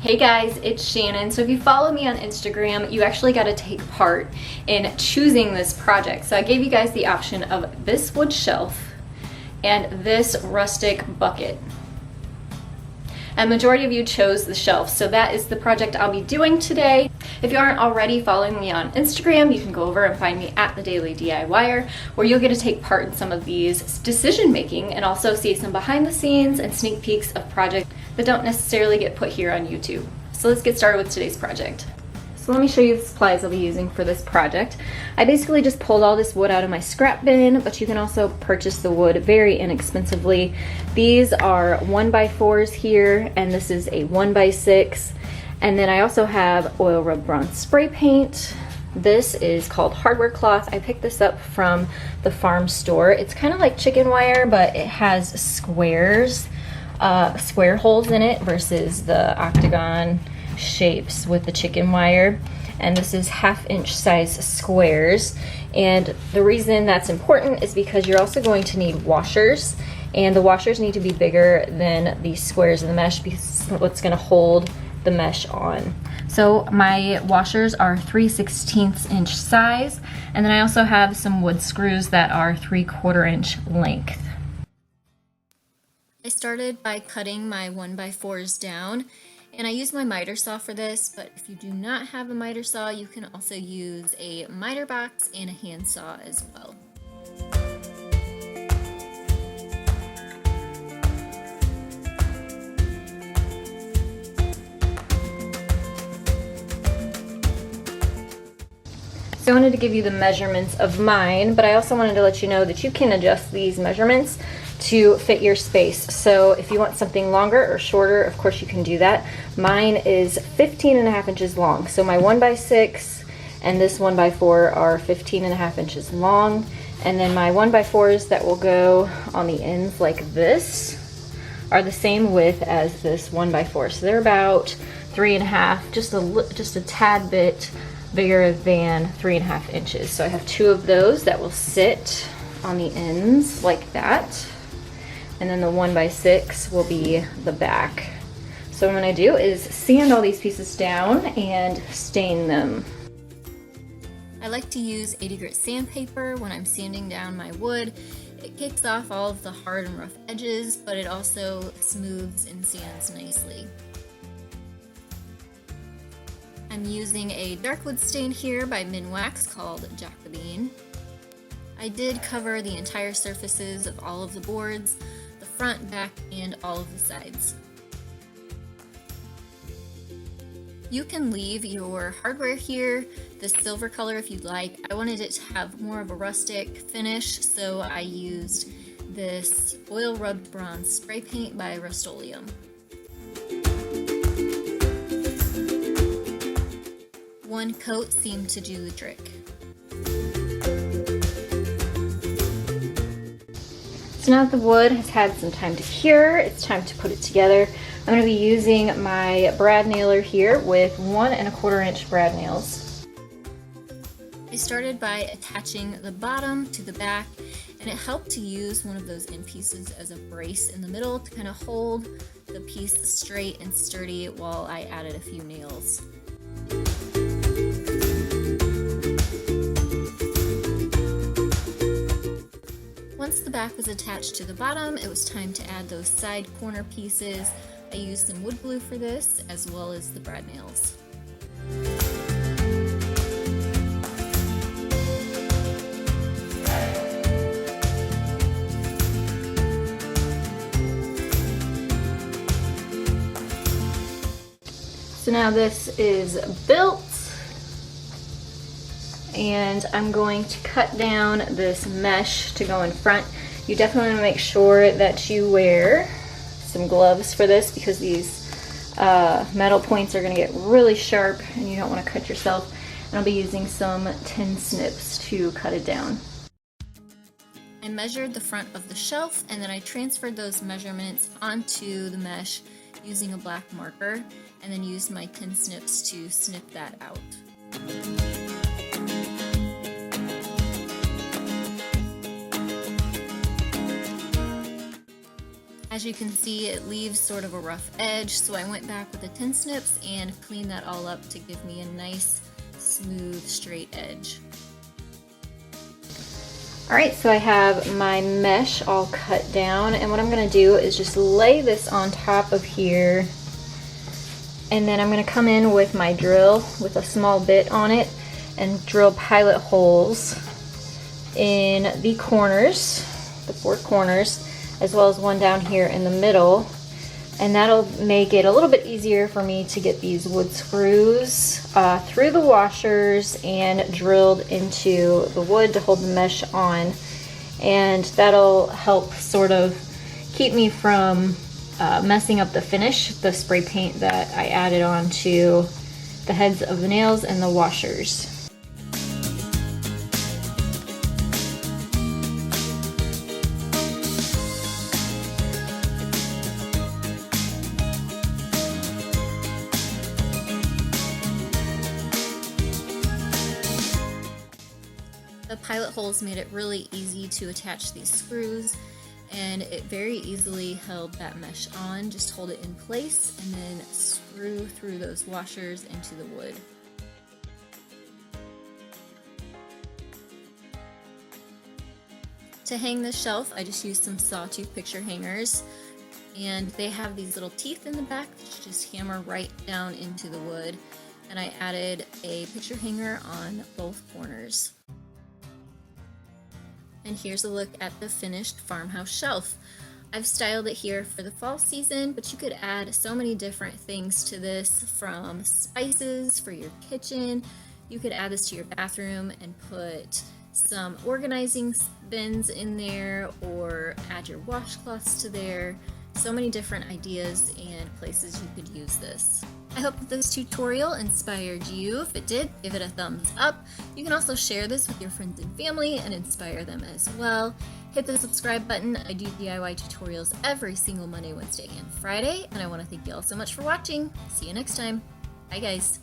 Hey guys, it's Shannon. So if you follow me on Instagram, you actually got to take part in choosing this project. So I gave you guys the option of this wood shelf and this rustic bucket. And majority of you chose the shelf, so that is the project I'll be doing today. If you aren't already following me on Instagram, you can go over and find me at TheDailyDIYer, where you'll get to take part in some of these decision making and also see some behind the scenes and sneak peeks of projects that don't necessarily get put here on YouTube. So let's get started with today's project. So let me show you the supplies I'll be using for this project. I basically just pulled all this wood out of my scrap bin, but you can also purchase the wood very inexpensively. These are 1x4s here, and this is a 1x6. And then I also have oil rub bronze spray paint. This is called hardware cloth. I picked this up from the farm store. It's kind of like chicken wire, but it has squares, square holes in it versus the octagon shapes with the chicken wire. And this is 1/2 inch size squares, and the reason that's important is because you're also going to need washers, and the washers need to be bigger than the squares in the mesh because it's what's going to hold the mesh on. So my washers are 3/16 inch size, and then I also have some wood screws that are 3/4 inch length. I started by cutting my 1x4s down, and I use my miter saw for this, but if you do not have a miter saw, you can also use a miter box and a handsaw as well. So I wanted to give you the measurements of mine, but I also wanted to let you know that you can adjust these measurements to fit your space. So if you want something longer or shorter, of course you can do that. Mine is 15.5 inches long. So my 1x6 and this 1x4 are 15.5 inches long. And then my 1x4s that will go on the ends like this are the same width as this 1x4. So they're about 3.5, just a tad bit bigger than 3.5 inches. So I have 2 of those that will sit on the ends like that. And then the 1x6 will be the back. So what I'm going to do is sand all these pieces down and stain them. I like to use 80 grit sandpaper when I'm sanding down my wood. It kicks off all of the hard and rough edges, but it also smooths and sands nicely. I'm using a dark wood stain here by Minwax called Jacobine. I did cover the entire surfaces of all of the boards, the front, back, and all of the sides. You can leave your hardware here, the silver color if you'd like. I wanted it to have more of a rustic finish, so I used this oil rubbed bronze spray paint by Rust-Oleum. One coat seemed to do the trick. So now that the wood has had some time to cure, it's time to put it together. I'm going to be using my brad nailer here with 1 1/4 inch brad nails. I started by attaching the bottom to the back, and it helped to use one of those end pieces as a brace in the middle to kind of hold the piece straight and sturdy while I added a few nails. Once the back was attached to the bottom, it was time to add those side corner pieces. I used some wood glue for this, as well as the brad nails. So now this is built, and I'm going to cut down this mesh to go in front. You definitely want to make sure that you wear some gloves for this because these metal points are going to get really sharp and you don't want to cut yourself. And I'll be using some tin snips to cut it down. I measured the front of the shelf, and then I transferred those measurements onto the mesh using a black marker, and then used my tin snips to snip that out. As you can see, it leaves sort of a rough edge, so I went back with the tin snips and cleaned that all up to give me a nice, smooth, straight edge. Alright, so I have my mesh all cut down, and what I'm going to do is just lay this on top of here, and then I'm going to come in with my drill with a small bit on it and drill pilot holes in the corners, the 4 corners, as well as one down here in the middle, and that'll make it a little bit easier for me to get these wood screws through the washers and drilled into the wood to hold the mesh on, and that'll help sort of keep me from messing up the finish, the spray paint that I added on to the heads of the nails and the washers. The pilot holes made it really easy to attach these screws, and it very easily held that mesh on. Just hold it in place and then screw through those washers into the wood. To hang this shelf, I just used some sawtooth picture hangers, and they have these little teeth in the back that you just hammer right down into the wood, and I added a picture hanger on both corners. And here's a look at the finished farmhouse shelf. I've styled it here for the fall season, but you could add so many different things to this, from spices for your kitchen. You could add this to your bathroom and put some organizing bins in there, or add your washcloths to there. So many different ideas and places you could use this. I hope that this tutorial inspired you. If it did, give it a thumbs up. You can also share this with your friends and family and inspire them as well. Hit the subscribe button. I do DIY tutorials every single Monday, Wednesday, and Friday, and I want to thank you all so much for watching. See you next time. Bye guys.